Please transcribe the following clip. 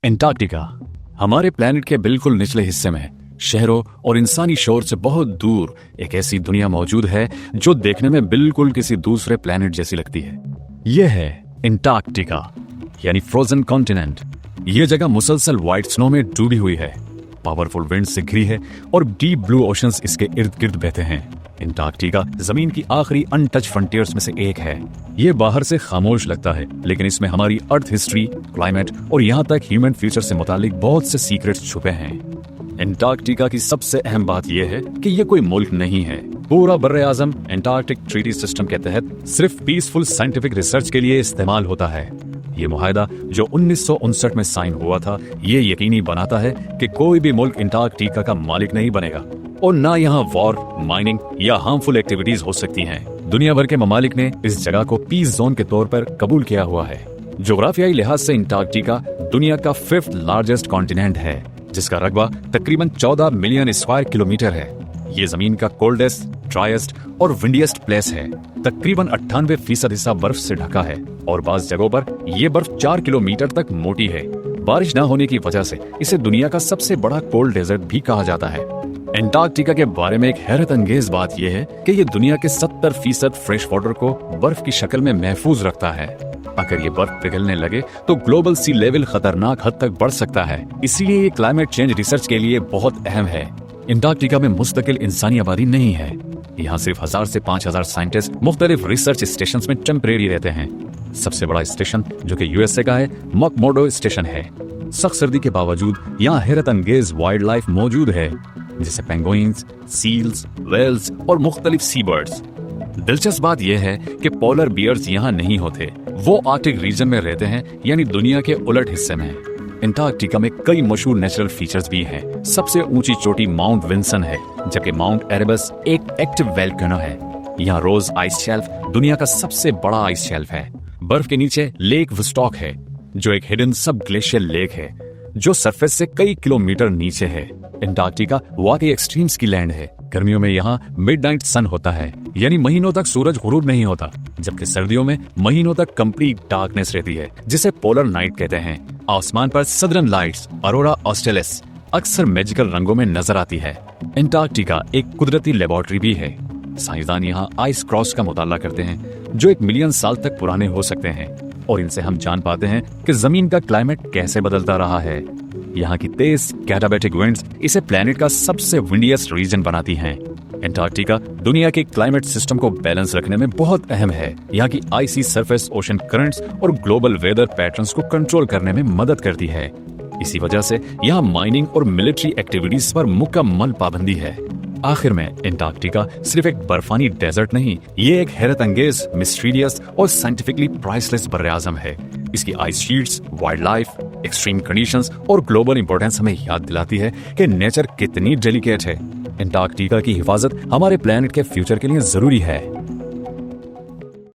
Antarctica हमारे planet के बिल्कुल निचले हिस्से में शहरों और इंसानी शोर से बहुत दूर एक ऐसी दुनिया मौजूद है जो देखने में बिल्कुल किसी दूसरे प्लेनेट जैसी लगती है। यह है एंटार्क्टिका यानी फ्रोजन कॉन्टिनेंट। यह जगह मुसलसल व्हाइट स्नो में डूबी हुई है, पावरफुल विंड से घिरी है और डीप ब्लू ओशंस इसके इर्द गिर्द बहते हैं। एंटार्क्टिका जमीन की आखिरी अनटच फ्रंटियर्स में से एक है। ये बाहर से खामोश लगता है, लेकिन इसमें हमारी अर्थ हिस्ट्री, क्लाइमेट और यहाँ तक ह्यूमन फ्यूचर से मुतालिक बहुत से सीक्रेट्स छुपे हैं। एंटार्क्टिका की सबसे अहम बात यह है कि यह कोई मुल्क नहीं है। पूरा बर्रे आजम एंटार्क्टिक ट्रीटी सिस्टम के तहत सिर्फ पीसफुल साइंटिफिक रिसर्च के लिए इस्तेमाल होता है। ये मुआहदा जो 1959 में साइन हुआ था, ये यकीनी बनाता है कि कोई भी मुल्क एंटार्क्टिका का मालिक नहीं बनेगा और ना यहाँ वॉर, माइनिंग या हार्मफुल एक्टिविटीज हो सकती हैं। दुनिया भर के ममालिक ने इस जगह को पीस जोन के तौर पर कबूल किया हुआ है। जोग्राफियाई लिहाज से एंटार्क्टिका दुनिया का 5th लार्जेस्ट कॉन्टिनेंट है, जिसका रकबा तकरीबन 14 मिलियन स्क्वायर किलोमीटर है। ये जमीन का कोल्डेस्ट, ड्राइएस्ट और विंडिएस्ट प्लेस है। तकरीबन 98% हिस्सा बर्फ से ढका है और बाज़ जगहों पर यह बर्फ 4 किलोमीटर तक मोटी है। बारिश न होने की वजह से इसे दुनिया का सबसे बड़ा कोल्ड डेजर्ट भी कहा जाता है। एंटार्क्टिका के बारे में एक हैरत अंगेज बात यह है कि यह दुनिया के 70% फ्रेश वाटर को बर्फ की शक्ल में महफूज रखता है। अगर ये बर्फ पिघलने लगे तो ग्लोबल सी लेवल खतरनाक हद तक बढ़ सकता है। इसीलिए ये क्लाइमेट चेंज रिसर्च के लिए बहुत अहम है। एंटार्क्टिका में मुस्तकिल इंसानी आबादी नहीं है। यहाँ सिर्फ 1000 से 5000 साइंटिस्ट मुख्तलिफ रिसर्च स्टेशन में टेम्परेरी रहते हैं। सबसे बड़ा स्टेशन जो कि यूएसए का है, मकमोर्डो स्टेशन है। सख्त सर्दी के बावजूद यहाँ हैरत अंगेज वाइल्ड लाइफ मौजूद है, जैसे पेंगुइन्स, सील्स, वेल्स और मुख्तलिफ सी बर्ड्स। दिलचस्प बात यह है कि पोलर बियर्स यहाँ नहीं होते, वो आर्कटिक रीजन में रहते हैं, यानी दुनिया के उलट हिस्से में। एंटार्क्टिका में कई मशहूर नेचुरल फीचर्स भी हैं। सबसे ऊंची चोटी माउंट विंसन है, जबकि माउंट एरेबस एक एक्टिव वोल्केनो है। यहाँ रोज आइस शेल्फ दुनिया का सबसे बड़ा आइस शेल्फ है। बर्फ के नीचे लेक वुस्टॉक है, जो एक हिडन सब ग्लेशियल लेक है जो सरफेस से कई किलोमीटर नीचे है। एंटार्क्टिका वाकई एक्सट्रीम्स की लैंड है। गर्मियों में यहाँ मिडनाइट सन होता है, यानी महीनों तक सूरज गुरूब नहीं होता, जबकि सर्दियों में महीनों तक कंप्लीट डार्कनेस रहती है, जिसे पोलर नाइट कहते हैं। आसमान पर सदर्न लाइट्स, अरोरा ऑस्ट्रेलिस, अक्सर मैजिकल रंगों में नजर आती है। एंटार्क्टिका एक कुदरती लेबोरेटरी भी है। साइंसदान यहाँ आइस क्रॉस का मुताला करते हैं, जो 1 मिलियन साल तक पुराने हो सकते हैं, और इनसे हम जान पाते हैं कि जमीन का क्लाइमेट कैसे बदलता रहा है। यहाँ की तेज कैटाबैटिक विंड्स इसे प्लेनेट का सबसे विंडिएस्ट रीजन बनाती हैं। एंटार्क्टिका दुनिया के क्लाइमेट सिस्टम को बैलेंस रखने में बहुत अहम है। यहाँ की आइसी सरफेस ओशन करंट्स और ग्लोबल वेदर पैटर्न्स को कंट्रोल करने में मदद करती है। इसी वजह से यहाँ माइनिंग और मिलिट्री एक्टिविटीज पर मुकम्मल पाबंदी है। आखिर में एंटार्क्टिका सिर्फ एक बर्फानी डेजर्ट नहीं, ये एक हैरत अंगेज, मिस्टीरियस और साइंटिफिकली प्राइसलेस बर्रे-आज़म है। इसकी ice sheets, wild life, extreme conditions और ग्लोबल इंपॉर्टेंस हमें याद दिलाती है कि नेचर कितनी डेलिकेट है। एंटार्क्टिका की हिफाजत हमारे प्लेनेट के फ्यूचर के लिए जरूरी है।